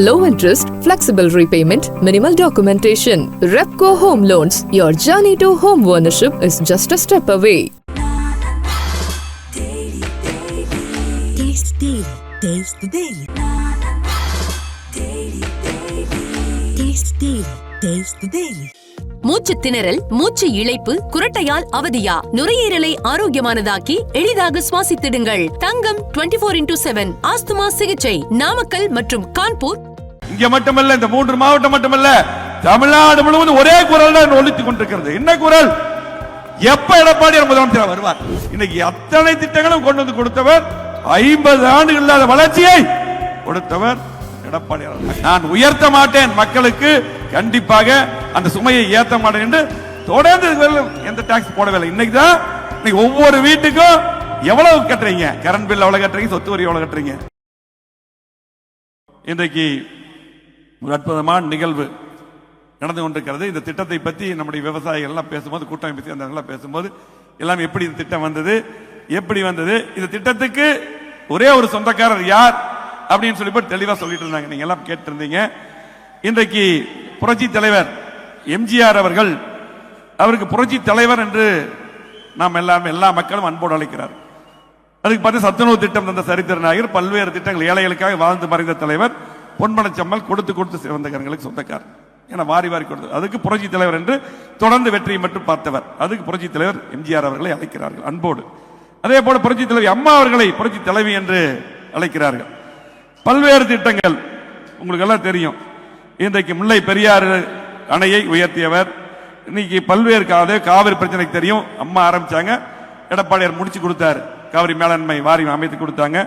Low interest, flexible repayment, minimal documentation. Repco Home Loans. Your journey to home ownership is just a step away. Taste the daily. Taste the daily. மூச்சு திணறல், மூச்சு இழைப்பு, குரட்டையால் அவதியா? நுரையீரலை ஆரோக்கியமானதாக்கி எளிதாக சுவாசித்திடுங்கள். தங்கம் 24x7 asthma சிகிச்சை நாமக்கல் மற்றும் கான்பூர். இங்க மட்டுமல்ல, இந்த 3 மாவட்டம் மட்டுமல்ல, தமிழ்நாடு முழுவதும் ஒரே குரல் தான் ஒலித்துக் கொண்டிருக்கிறது. என்ன குரல்? எப்ப எடப்பாடியார் முதலமைச்சர் வருவார்? இன்னைக்கு அத்தனை திட்டங்களும் கொண்டு வந்து கொடுத்தவர், 50 ஆண்டுகள் இல்லாத வளர்ச்சியை கொடுத்தவர் எடப்பாடியார். நான் உயர்த்த மாட்டேன், மக்களுக்கு கண்டிப்பாக அந்த சுமையை ஏற்ற மாட்டேன் என்று தொடர்ந்து எந்த டாக்ஸ் போடவில்லை. இன்னைக்கு ஒவ்வொரு வீட்டுக்கும் எவ்வளவு கட்டுறீங்க? கரண்ட் பில் எவ்வளவு கட்டுறீங்க? சொத்து வரி எவ்வளவு கட்டுறீங்க? இன்றைக்கு ஒரு அற்புதமான நிகழ்வு நடந்து கொண்டிருக்கிறது. இந்த திட்டத்தை பற்றி நம்முடைய விவசாயிகள் எல்லாம் பேசும்போது, கூட்டமைப்பு சேர்ந்தவர்கள் பேசும்போது எல்லாம் எப்படி இந்த திட்டம் வந்தது, எப்படி வந்தது, இந்த திட்டத்துக்கு ஒரே ஒரு சொந்தக்காரர் யார் அப்படின்னு சொல்லி தெளிவா சொல்லிட்டு இருந்தாங்க. நீங்க எல்லாம் கேட்டு இருந்தீங்க. இன்றைக்கு புரட்சி தலைவர் எம்ஜிஆர் அவர்கள், அவருக்கு புரட்சி தலைவர் என்று நாம் எல்லா மக்களும் அன்போடு அழைக்கிறார். அதுக்கு பார்த்து சத்துணவு திட்டம் தந்த சரித்திர நாயகர், பல்வேறு திட்டங்கள் ஏழைகளுக்காக வாழ்ந்து மறைந்த தலைவர், பொன்மனச்சம்மல் கொடுத்து சிவந்தகர்களுக்கு சொந்தக்காரர் என வாரி கொடுத்து, அதுக்கு புரட்சி தலைவர் என்று தொடர்ந்து வெற்றியை மட்டும் பார்த்தவர். அதுக்கு புரட்சி தலைவர் எம்ஜிஆர் அவர்களை அழைக்கிறார்கள் அன்போடு. அதே போல புரட்சி தலைவி அம்மா அவர்களை புரட்சி தலைவி என்று அழைக்கிறார்கள். பல்வேறு திட்டங்கள் உங்களுக்கு எல்லாம் தெரியும். இன்றைக்கு முல்லை பெரியாறு அணையை உயர்த்தியவர். இன்னைக்கு பல்வேறு காவிரி பிரச்சனைக்கு தெரியும், அம்மா ஆரம்பிச்சாங்க, எடப்பாடியார் முடிச்சு கொடுத்தாரு, காவிரி மேலாண்மை வாரியம் அமைத்து கொடுத்தாங்க.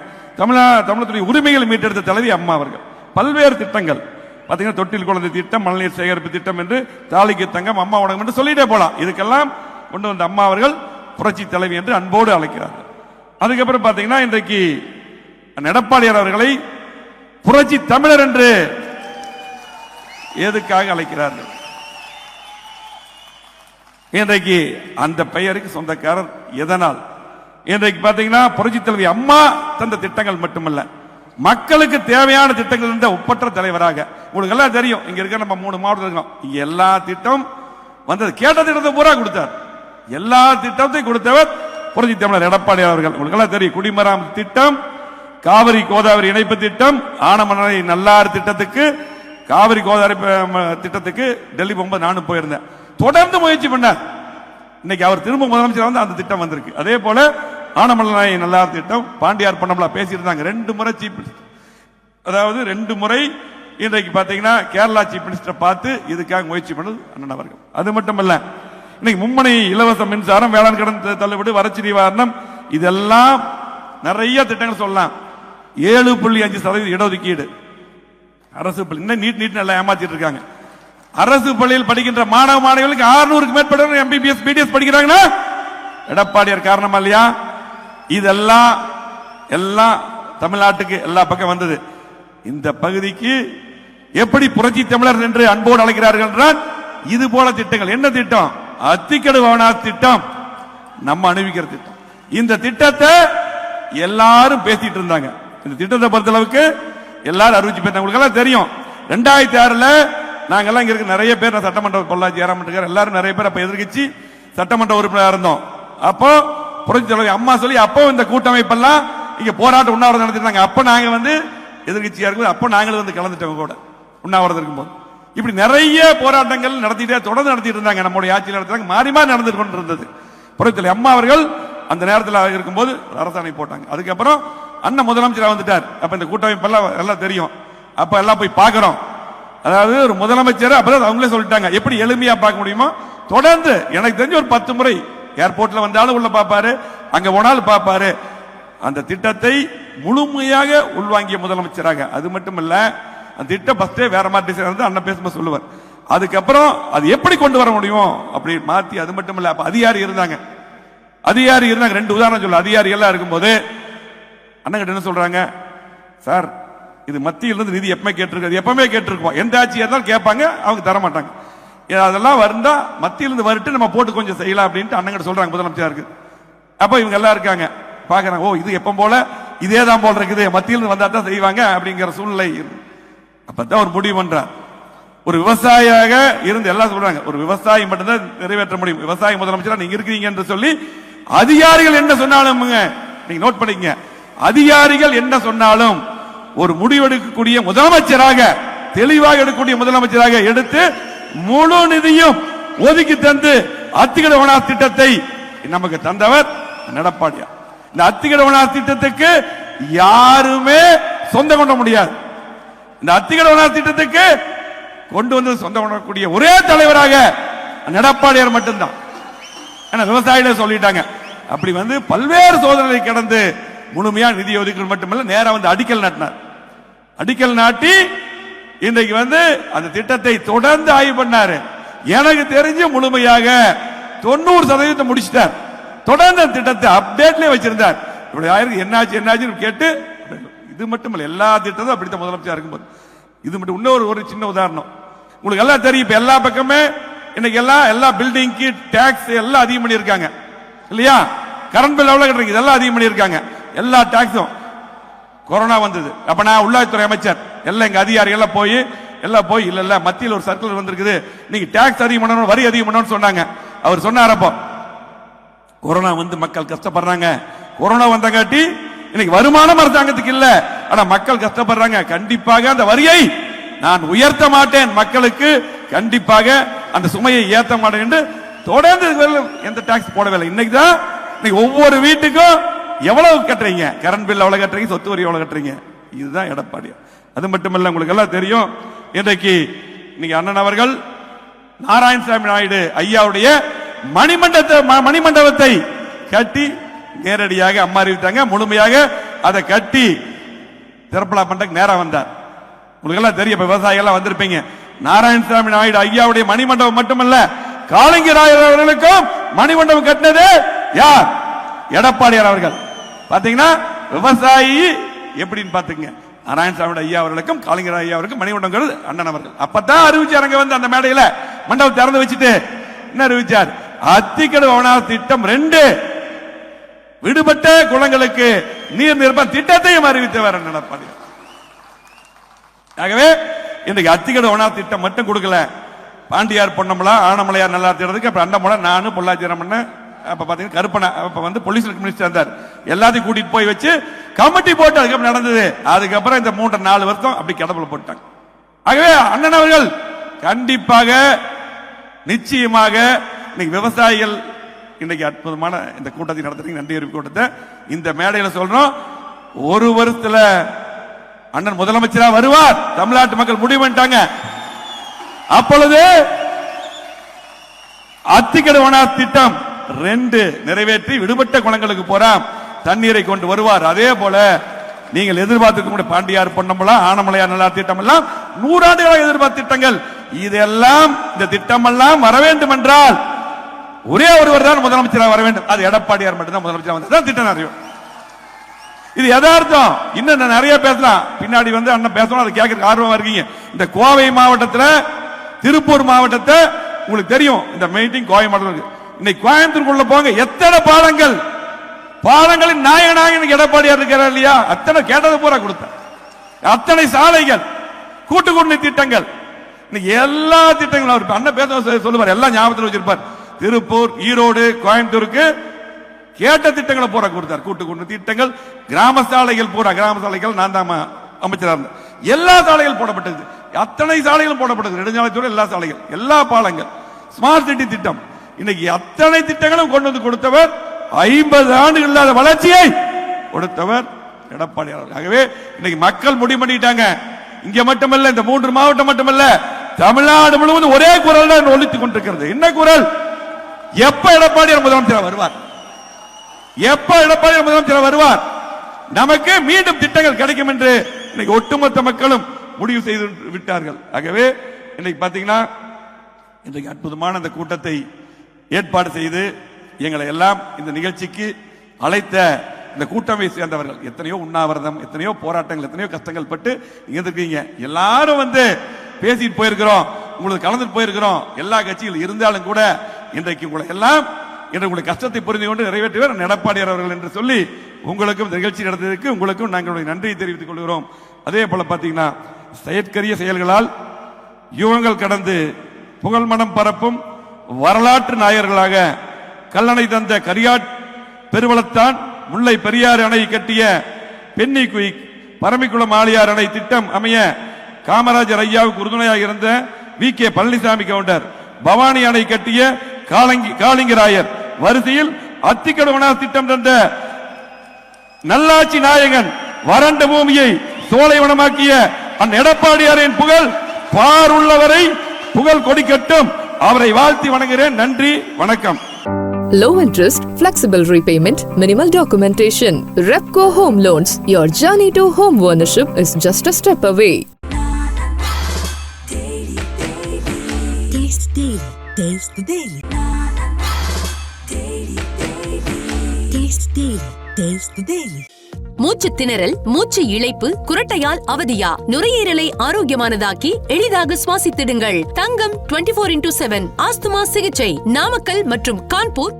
தமிழகத்துடைய உரிமைகள் மீட்டெடுத்த தலைவி அம்மா அவர்கள். பல்வேறு திட்டங்கள் பாத்தீங்கன்னா, தொட்டில் குழந்தை திட்டம், மழைநீர் சேகரிப்பு திட்டம் என்று, தாலிக்கு தங்கம், அம்மா உணவு என்று சொல்லிட்டே போலாம். இதுக்கெல்லாம் கொண்டு வந்த அம்மா அவர்கள் புரட்சி தலைவி என்று அன்போடு அழைக்கிறார்கள். அதுக்கப்புறம் பாத்தீங்கன்னா, இன்றைக்கு எடப்பாடியார் அவர்களை புரட்சி தமிழர் என்று எதுக்காக அழைக்கிறார்கள்? இன்றைக்கு அந்த பெயருக்கு சொந்தக்காரர் எதனால்? இன்றைக்கு பாத்தீங்கன்னா, புரட்சி தலைவி அம்மா தந்த திட்டங்கள் மட்டுமல்ல, மக்களுக்கு தேவையான திட்டங்கள் இருந்த ஒப்பற்ற தலைவராக. உங்களுக்கு எல்லாம் தெரியும், இங்க இருக்க நம்ம 3 மாவட்டம் இருக்கோம், இங்க எல்லா திட்டம் வந்தது, கேட்ட திட்டத்தை பூரா கொடுத்தார். எல்லா திட்டத்தையும் கொடுத்தவர் புரட்சி தமிழர் எடப்பாடி அவர்கள். உங்களுக்கு எல்லாம் தெரியும், குடிமராமத்து திட்டம், காவிரி கோதாவரி இணைப்பு திட்டம், ஆனமலை நல்லாறு திட்டத்துக்கு, காவிரி கோதாவரி திட்டத்துக்கு டெல்லி போகும்போது நானும் போயிருந்தேன். தொடர்ந்து முயற்சி பண்ணார். இன்னைக்கு அவர் திரும்ப முதலமைச்சர் வந்து அந்த திட்டம் வந்திருக்கு. அதே போல ஆனமலை நல்லாறு திட்டம், பாண்டியார் பண்ணம்லா பேசியிருந்தாங்க. 2 முறை சீஃப் மினிஸ்டர், அதாவது 2 முறை இன்றைக்கு பாத்தீங்கன்னா கேரளா சீஃப் மினிஸ்டர் பார்த்து இதுக்காக முயற்சி பண்ணது அண்ணன் அவர்கள். அது மட்டுமல்ல, இன்னைக்கு மும்மனை இலவச மின்சாரம், வேளாண் கடன் தள்ளுபடி, வறட்சி நிவாரணம், இதெல்லாம் நிறைய திட்டங்கள் சொல்லலாம். 7.5% இடஒதுக்கீடு அரசு பள்ளி. நீட் நல்லா ஏமாத்திட்டு இருக்காங்க. அரசு பள்ளியில் படிக்கின்ற மாணவ மாணவிகளுக்கு 600க்கு மேற்பட்ட எம்பிபிஎஸ் பிடிஎஸ் படிக்கிறாங்கன்னா எடப்பாடியார் காரணமா இல்லையா? இதெல்லாம் தமிழ்நாட்டுக்கு எல்லா பக்கம் வந்தது. இந்த பகுதிக்கு எப்படி புரட்சி தமிழர் என்று அன்போடு அழைக்கிறார்கள் என்றால், இது போல திட்டங்கள். என்ன திட்டம்? அத்திக்கடு பவனாஸ் திட்டம், நம்ம அனுபவிக்கிற திட்டம். இந்த திட்டத்தை எல்லாரும் பேசிட்டு இருந்தாங்க. இந்த திட்டத்தை பொறுத்தளவுக்கு எல்லாரும் அறிவிச்சு பேசினாங்க. உங்களுக்கு எல்லாம் தெரியும், 2006 நாங்கெல்லாம் இங்க இருக்க நிறைய பேர், சட்டமன்ற பொள்ளாச்சி ஏறாமட்டுக்கார் எல்லாரும் நிறைய பேர் அப்ப எதிர்கட்சி சட்டமன்ற உறுப்பினராக இருந்தோம். அப்போ புரட்சி தலைவி அம்மா சொல்லி அப்போ இந்த கூட்டமைப்பெல்லாம் இங்க போராட்டம் உண்ணாவிரதம் நடத்திட்டாங்க. அப்ப நாங்க வந்து எதிர்கட்சியா இருக்கும், அப்ப நாங்களும் வந்து கலந்துட்டோம் கூட உண்ணாவிரதம் இருக்கும்போது. இப்படி நிறைய போராட்டங்கள் நடத்திட்டே தொடர்ந்து நடத்திட்டு இருந்தாங்க. நம்முடைய ஆட்சியில் நடத்துறாங்க, மாறி மாறி நடந்து கொண்டு இருந்தது. புரட்சி தலைவி அம்மா அவர்கள் அந்த நேரத்தில் இருக்கும்போது அரசாணை போட்டாங்க. அதுக்கப்புறம் அண்ணன் முதலமைச்சராக வந்துட்டார். அப்ப இந்த கூட்டமைப்பெல்லாம் எல்லாம் தெரியும். அப்ப எல்லாம் போய் பார்க்கிறோம். அதாவது ஒரு முதலமைச்சர் அப்பதான் அவங்களே சொல்லிட்டாங்க, எப்படி எளிமையா பார்க்க முடியுமோ தொடர்ந்து. எனக்கு தெரிஞ்ச ஒரு 10 முறை ஏர்போர்ட்ல வந்தாலும் உள்ள பார்ப்பாரு, அங்க போனாலும் பார்ப்பாரு. அந்த திட்டத்தை முழுமையாக உள்வாங்கிய முதலமைச்சராக. அது மட்டும் இல்ல, அந்த திட்டம் ஃபர்ஸ்டே வேற மாதிரி டிசைன் இருந்து அண்ணன் பேசும்போது சொல்லுவார். அதுக்கப்புறம் அது எப்படி கொண்டு வர முடியும் அப்படி மாத்தி. அது மட்டும் இல்ல, அப்ப அதிகாரி இருந்தாங்க. 2 உதாரணம் சொல்ல. அதிகாரி எல்லாம் இருக்கும்போது அண்ணன் என்ன சொல்றாங்க, சார் இது மத்தியிலிருந்து நிதி எப்பவுமே கேட்டிருக்காது, எப்பவுமே கேட்டிருக்கோம், எந்த ஆட்சியா இருந்தாலும் கேட்பாங்க, அவங்க தர மாட்டாங்க. அதெல்லாம் வந்தா மத்தியிலிருந்து வரட்டு நம்ம போட்டு கொஞ்சம் செய்யலாம் அப்படின்ட்டு அண்ணன் சொல்றாங்க முதலமைச்சருக்கு. அப்ப இவங்க எல்லாம் இருக்காங்க பாக்குறாங்க, ஓ இது எப்ப போல இதே தான் போல இருக்குது, மத்தியிலிருந்து வந்தா தான் செய்வாங்க அப்படிங்கிற சூழ்நிலை. அப்பதான் ஒரு முடிவு பண்றார். ஒரு விவசாயியாக இருந்து எல்லாம் சொல்றாங்க, ஒரு விவசாயி மட்டும்தான் நிறைவேற்ற முடியும். விவசாய முதலமைச்சரா நீங்க இருக்கிறீங்க என்று சொல்லி அதிகாரிகள் என்ன சொன்னாலும் நீங்க நோட் பண்ணிக்கங்க, அதிகாரிகள் என்ன சொன்னாலும் ஒரு முடிவெடுக்கக்கூடிய முதலமைச்சராக, தெளிவாக எடுக்கக்கூடிய முதலமைச்சராக எடுத்து முழு நிதியும் ஒதுக்கி தந்து அத்திக்கட வனார் திட்டத்தை நமக்கு தந்தவர் எடப்பாடியார். இந்த அத்திக்கட வனார் திட்டத்துக்கு யாருமே சொந்தம் கொண்ட முடியாது. இந்த அத்திக்கட வனார் திட்டத்துக்கு கொண்டு வந்து சொந்தம் கொள்ளக்கூடிய ஒரே தலைவராக எடப்பாடியார் மட்டும்தான். விவசாயிகளே சொல்லிட்டாங்க. அப்படி வந்து பல்வேறு சோதனை கடந்து முழுமையா நிதி ஒதுக்கீடு மட்டுமல்ல, நேரா வந்து அடிக்கல் நாட்டினார். அடிக்கல் நாட்டி இன்றைக்கு வந்து அந்த திட்டத்தை தொடர்ந்து ஆய்வு பண்ணாரு. எனக்கு தெரிஞ்சு முழுமையாக 90% முடிச்சிட்டார். தொடர்ந்து அந்த திட்டத்தை அப்டேட்லயே வச்சிருந்தார். இப்படி ஆயிருக்கு, என்னாச்சு என்னாச்சு கேட்டு. இது மட்டுமல்ல, எல்லா திட்டமும் அப்படித்தான் முதலமைச்சர் இருக்கும்போது. இது மட்டும் இன்னொரு ஒரு சின்ன உதாரணம் உங்களுக்கு எல்லாம் தெரியும். இப்ப எல்லா பக்கமே இன்னைக்கு எல்லா பில்டிங்க்கு டாக்ஸ் எல்லாம் அதிகம் பண்ணியிருக்காங்க இல்லையா? கரண்ட் பில் எவ்வளவு கட்டுறீங்க, இதெல்லாம் அதிகம் பண்ணியிருக்காங்க. எல்லா டாக்ஸும் கொரோனா வந்தது. அப்ப நான் உள்ளாட்சித்துறை அமைச்சர் எல்லாம் எங்க அதிகாரிகள் போய் இல்ல மத்தியில் ஒரு சர்க்குலர் வந்திருக்குது, நீங்க டாக்ஸ் அதிகம் பண்ணணும், வரி அதிகம் பண்ணணும்னு சொன்னாங்க. அவர் சொன்னார், அப்போ கொரோனா வந்து மக்கள் கஷ்டப்படுறாங்க, கொரோனா வந்தங்காட்டி இன்னைக்கு வருமானம் அரசாங்கத்துக்கு இல்ல, ஆனா மக்கள் கஷ்டப்படுறாங்க, கண்டிப்பாக அந்த வரியை நான் உயர்த்த மாட்டேன், மக்களுக்கு கண்டிப்பாக அந்த சுமையை ஏற்ற மாட்டேன் என்று தொடர்ந்து எந்த டாக்ஸ் போடவில்லை. இன்னைக்கு தான் ஒவ்வொரு வீட்டுக்கும் எவ்வளவு கட்டுறீங்க, கரண்ட் பில் எவ்வளவு கட்டுறீங்க, சொத்து வரி எவ்வளவு கட்டுறீங்க. இதுதான் எடப்பாடி. அது மட்டுமல்ல, உங்களுக்கு எல்லாம் தெரியும், இன்றைக்கு இன்னைக்கு அண்ணன் அவர்கள் நாராயணசாமி நாயுடு ஐயாவுடைய மணிமண்டபத்தை கட்டி நேரடியாக அம்மா அறிவித்தாங்க. முழுமையாக அதை கட்டி திறப்பலா பண்றதுக்கு நேரம் வந்தார். உங்களுக்கு எல்லாம் தெரியும், விவசாயிகள் எல்லாம் வந்திருப்பீங்க. நாராயணசாமி நாயுடு ஐயாவுடைய மணிமண்டபம் மட்டுமல்ல, காளிங்கராயர் அவர்களுக்கும் மணிமண்டபம் கட்டினது யார்? எடப்பாடியார் அவர்கள். பாத்தீங்கன்னா விவசாயி எப்படின்னு பாத்துங்க. நாராயணசாமி ஐயா அவர்களுக்கும் காளிங்கராயர் ஐயா அவருக்கும் மணிமண்டபம் அண்ணன் அவர்கள் அப்பதான் அறிவிச்சாருங்க. வந்து அந்த மேடையில மண்டபம் திறந்து வச்சுட்டு என்ன அறிவிச்சார்? அத்திக்கட வனார் திட்டம் 2 விடுபட்ட குளங்களுக்கு நீர் நிரப்ப திட்டத்தையும் அறிவித்தவர் எடப்பாடி. ஆகவே இன்றைக்கு அத்திக்கட வனார் திட்டம் மட்டும் கொடுக்கல, பாண்டியார் பொன்னமலா ஆனமலையார் நல்லா தேடுறதுக்கு அப்ப அண்டமலை நானு பொள்ளாச்சிரம் பண்ண, அப்ப பாத்தீங்கன்னா கருப்பனை அப்ப வந்து போலீஸ் மினிஸ்டர் இருந்தார், எல்லாத்தையும் கூட்டிட்டு போய் வச்சு கமிட்டி போட்டு அதுக்கப்புறம் நடந்தது. அதுக்கப்புறம் இந்த 3-4 வருஷம் அப்படி கடவுள போட்டாங்க. ஆகவே அண்ணன் அவர்கள் கண்டிப்பாக நிச்சயமாக இன்னைக்கு விவசாயிகள் இன்னைக்கு அற்புதமான இந்த கூட்டத்தை நடத்துறீங்க, நன்றி அறிவிப்பு கூட்டத்தை இந்த மேடையில சொல்றோம். ஒரு வருஷத்துல அண்ணன் முதலமைச்சரா வருவார், தமிழ்நாட்டு மக்கள் முடிவு பண்ணிட்டாங்க. அப்பொழுது அத்திக்கட வனார் திட்டம் 2 நிறைவேற்றி விடுபட்ட குளங்களுக்கு போறாம் தண்ணீரை கொண்டு வருவார். அதே போல நீங்கள் எதிர்பார்த்து பாண்டியார் பொன்னமலா ஆனமலையார் நல்லா திட்டம் எல்லாம் 100 ஆண்டுகளாக எதிர்பார்த்த திட்டங்கள், இதெல்லாம் இந்த திட்டம் எல்லாம் வர வேண்டும் என்றால் ஒரே ஒருவர் தான் முதலமைச்சராக வர வேண்டும், அது எடப்பாடியார் மட்டும்தான் முதலமைச்சராக வந்தா திட்டம் நிறைவேறும். இது யதார்த்தம். இன்னும் நிறைய பேசலாம், பின்னாடி வந்து அண்ணன் பேசணும், அதை கேட்கறதுக்கு ஆர்வமா இருக்கீங்க. இந்த கோவை மாவட்டத்தில் திருப்பூர் மாவட்டத்தை உங்களுக்கு தெரியும், இந்த மீட்டிங் கோவை மாவட்டம். இன்னைக்கு கோயம்புத்தூருக்குள்ள போங்க, எத்தனை பாலங்களின் நாயகனாக எடப்பாடியார் இருக்கிறார் இல்லையா? அத்தனை கேட்டது பூரா கொடுத்த அத்தனை சாலைகள், கூட்டு குடிநீர் திட்டங்கள், இன்னைக்கு எல்லா திட்டங்களும் அவர் அண்ணன் பேச சொல்லுவார், எல்லாம் ஞாபகத்தில் வச்சிருப்பார். திருப்பூர், ஈரோடு, கோயம்புத்தூருக்கு கேட்ட திட்டங்களை பூரா கொடுத்தார். கூட்டு குடிநீர் திட்டங்கள், கிராம சாலைகள் பூரா, கிராம சாலைகள் நான் தான் அமைச்சராக இருந்தேன், எல்லா சாலைகள் போடப்பட்டது, அத்தனை சாலைகள் போடப்பட்டது, நெடுஞ்சாலைத்துறை எல்லா சாலைகள், எல்லா பாலங்கள், ஸ்மார்ட் சிட்டி திட்டம், இன்னைக்கு அத்தனை திட்டங்களும் கொண்டு வந்து கொடுத்தவர். 50 ஆண்டுகள் இல்லாத வளர்ச்சியை கொடுத்தவர் எடப்பாடி அவர்கள். ஆகவே இன்னைக்கு மக்கள் முடிவு பண்ணிட்டாங்க. இங்க மட்டுமல்ல, இந்த 3 மாவட்டம் மட்டுமல்ல, தமிழ்நாடு முழுவதும் ஒரே குரல் தான் ஒலித்துக் கொண்டிருக்கிறது. என்ன குரல்? எப்ப எடப்பாடியார் முதலமைச்சர் வருவார், எப்ப எடப்பாடியார் முதலமைச்சர் வருவார், நமக்கு மீண்டும் திட்டங்கள் கிடைக்கும் என்று இன்னைக்கு ஒட்டுமொத்த மக்களும் முடிவு செய்து விட்டார்கள். ஆகவே இன்னைக்கு பாத்தீங்கன்னா இன்றைக்கு அற்புதமான இந்த கூட்டத்தை ஏற்பாடு செய்து எங்களை எல்லாம் இந்த நிகழ்ச்சிக்கு அழைத்த இந்த கூட்டமை சேர்ந்தவர்கள், எத்தனையோ உண்ணாவிரதம், எத்தனையோ போராட்டங்கள், எத்தனையோ கஷ்டங்கள் பட்டு இங்க இருக்கீங்க. எல்லாரும் வந்து பேசிட்டு போயிருக்கிறோம், உங்களுக்கு கலந்துட்டு போயிருக்கிறோம், எல்லா கட்சிகள் இருந்தாலும் கூட இன்றைக்கு உங்களை எல்லாம் உங்களுடைய கஷ்டத்தை புரிந்து கொண்டு நிறைவேற்றுவார் எடப்பாடியார் அவர்கள் என்று சொல்லி உங்களுக்கும் நிகழ்ச்சி நடந்ததற்கு உங்களுக்கும் நாங்களுடைய நன்றியை தெரிவித்துக் கொள்கிறோம். அதே போல பாத்தீங்கன்னா செயற்கரிய செயல்களால் யுகங்கள் கடந்து புகழ் மனம் பரப்பும் வரலாற்று நாயர்களாக கல்லணை தந்த கரியாட் பெருவளத்தான், முல்லை பெரியாறு அணை கட்டிய பென்னி குயிக், பரமிக்குளம் ஆழியார் அணை திட்டம் அமைய காமராஜர் ஐயாவுக்கு உறுதுணையாக இருந்த வி.கே. பழனிசாமி கவுண்டர், பவானி அணை கட்டிய காளிங்கராயர், வரிசையில் அத்திக்கடவு திட்டம் தந்த நல்லாட்சி நாயகன், வறண்ட பூமியை சோலைவனமாக்கிய எடப்பாடியாரின் புகழ் பாருள்ளவரை புகழ் கொடிக்கட்டும். அவரை வாழ்த்தி வணங்குகிறேன். நன்றி, வணக்கம். Low interest, flexible repayment, minimal documentation. Repco Home Loans. Your journey to home ownership is just a step away. Taste the Daily. Taste the Daily. Taste the Daily. Taste the Daily. மூச்சு திணறல், மூச்சு இழைப்பு, குரட்டையால் அவதியா? நுரையீரலை ஆரோக்கியமானதாக்கி எளிதாக சுவாசித்திடுங்கள். தங்கம் 24/7 asthma சிகிச்சை நாமக்கல் மற்றும் கான்பூர்.